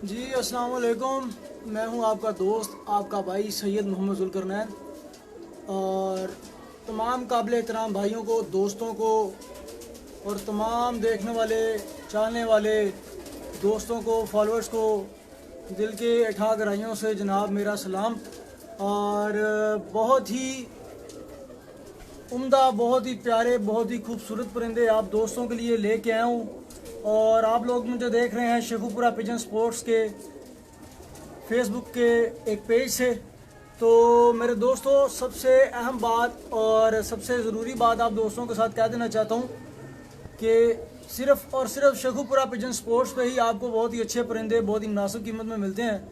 जी अस्सलाम वालेकुम। मैं हूं आपका दोस्त, आपका भाई सैयद मोहम्मद जुल्करनैन। और तमाम काबिल एहतराम भाइयों को, दोस्तों को और तमाम देखने वाले, चाहने वाले दोस्तों को, फॉलोअर्स को दिल के अठा गहराइयों से जनाब मेरा सलाम। और बहुत ही उम्दा, बहुत ही प्यारे, बहुत ही खूबसूरत परिंदे आप दोस्तों के लिए लेके आया हूँ। और आप लोग मुझे देख रहे हैं शेखुपुरा पिजन स्पोर्ट्स के फेसबुक के एक पेज से। तो मेरे दोस्तों, सबसे अहम बात और सबसे ज़रूरी बात आप दोस्तों के साथ कह देना चाहता हूँ कि सिर्फ़ और सिर्फ शेखुपुरा पिजन स्पोर्ट्स पे ही आपको बहुत ही अच्छे परिंदे बहुत ही मुनासिब कीमत में मिलते हैं।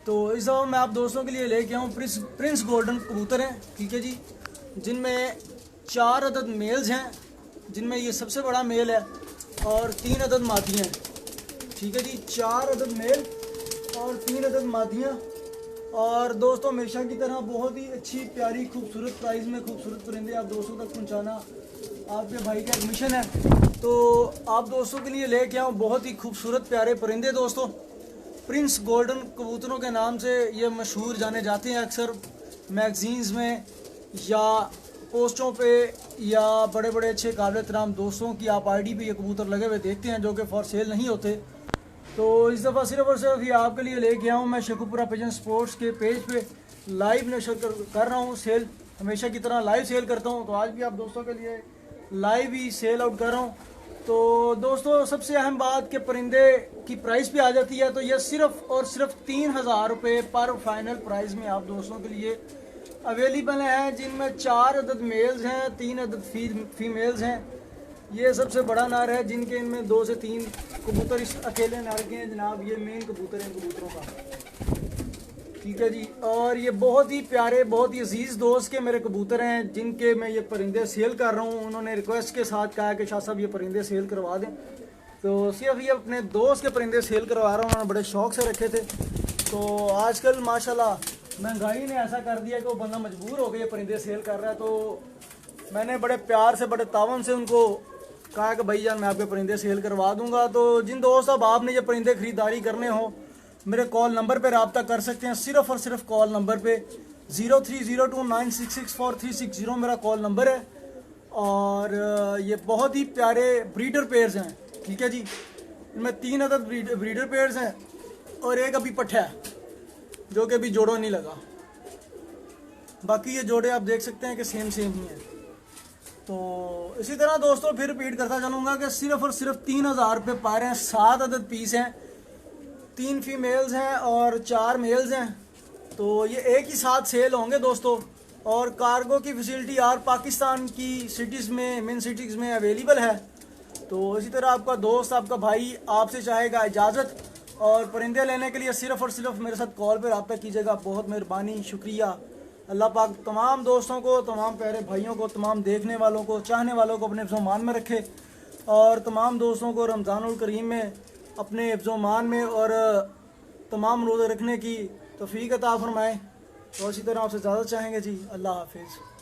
तो इस दफ़ा मैं आप दोस्तों के लिए लेके आऊँ प्रिंस गोल्डन कबूतर हैं, ठीक है जी, जिनमें 4 अदद मेल्स हैं, जिनमें ये सबसे बड़ा मेल है और 3 अदद मादियाँ हैं, ठीक है जी। 4 अदद मेल और 3 अदद मादियाँ। और दोस्तों, हमेशा की तरह बहुत ही अच्छी, प्यारी, खूबसूरत प्राइस में खूबसूरत परिंदे आप दोस्तों तक पहुंचाना आपके भाई का एक मिशन है। तो आप दोस्तों के लिए लेके आऊँ बहुत ही खूबसूरत प्यारे परिंदे। दोस्तों, प्रिंस गोल्डन कबूतरों के नाम से ये मशहूर जाने जाते हैं, अक्सर मैगजीन्स में या पोस्टों पे या बड़े बड़े अच्छे काबिल एहतराम दोस्तों की आप आईडी पे ये कबूतर लगे हुए देखते हैं, जो कि फॉर सेल नहीं होते। तो इस दफ़ा सिर्फ और सिर्फ ये आपके लिए लेके आऊँ मैं शेखुपुरा पिजन स्पोर्ट्स के पेज पे लाइव नशर कर रहा हूँ। सेल हमेशा की तरह लाइव सेल करता हूँ, तो आज भी आप दोस्तों के लिए लाइव ही सेल आउट कर रहा हूँ। तो दोस्तों, सबसे अहम बात कि परिंदे की प्राइस भी आ जाती है। तो यह सिर्फ और सिर्फ 3,000 रुपये पर फाइनल प्राइस में आप दोस्तों के लिए अवेलेबल हैं, जिनमें 4 अदद मेल्स हैं, 3 अदद फीमेल्स हैं। ये सबसे बड़ा नर है, जिनके इनमें 2 से 3 कबूतर इस अकेले नर के हैं जनाब। ये मेन कबूतर है कबूतरों का, ठीक है जी। और ये बहुत ही प्यारे, बहुत ही अजीज़ दोस्त के मेरे कबूतर हैं, जिनके मैं ये परिंदे सेल कर रहा हूँ। उन्होंने रिक्वेस्ट के साथ कहा कि शाह साहब ये परिंदे सेल करवा दें। तो सिर्फ ये अपने दोस्त के परिंदे सेल करवा रहा हूँ, उन्होंने बड़े शौक़ से रखे थे। तो आजकल माशाल्लाह महंगाई ने ऐसा कर दिया कि वो बंदा मजबूर हो गया, परिंदे सेल कर रहा है। तो मैंने बड़े प्यार से, बड़े तावन से उनको कहा कि भाई जान, मैं आपके परिंदे सेल करवा दूंगा। तो जिन दोस्त अब आपने ये परिंदे ख़रीदारी करने हो, मेरे कॉल नंबर पे रब्ता कर सकते हैं। सिर्फ़ और सिर्फ कॉल नंबर पे 0302966436 मेरा कॉल नंबर है। और ये बहुत ही प्यारे ब्रीडर पेयर्स हैं, ठीक है जी। इनमें 3 अदद ब्रीडर पेयर्स हैं और एक अभी पट्ठा है, जो कि अभी जोड़ो नहीं लगा। बाकी ये जोड़े आप देख सकते हैं कि सेम ही हैं। तो इसी तरह दोस्तों, फिर रिपीट करता चलूँगा कि सिर्फ और सिर्फ 3,000 रुपये पा रहे हैं। 7 अदद पीस हैं, 3 फीमेल्स हैं और 4 मेल्स हैं। तो ये एक ही साथ सेल होंगे दोस्तों। और कार्गो की फैसिलिटी यार पाकिस्तान की सिटीज़ में, मेन सिटीज़ में अवेलेबल है। तो इसी तरह आपका दोस्त, आपका भाई आपसे चाहेगा इजाज़त, और परिंदे लेने के लिए सिर्फ़ और सिर्फ मेरे साथ कॉल पर रब्ता कीजिएगा। बहुत मेहरबानी, शुक्रिया। अल्लाह पाक तमाम दोस्तों को, तमाम प्यारे भाइयों को, तमाम देखने वालों को, चाहने वालों को अपने हिफ्ज़-ओ-मान में रखे। और तमाम दोस्तों को रमज़ानुल करीम में अपने हिफ्ज़-ओ-मान में और तमाम रोज़े रखने की तौफ़ीक अता फ़रमाए। और इसी तरह आपसे इजाज़त चाहेंगे जी। अल्लाह हाफिज़।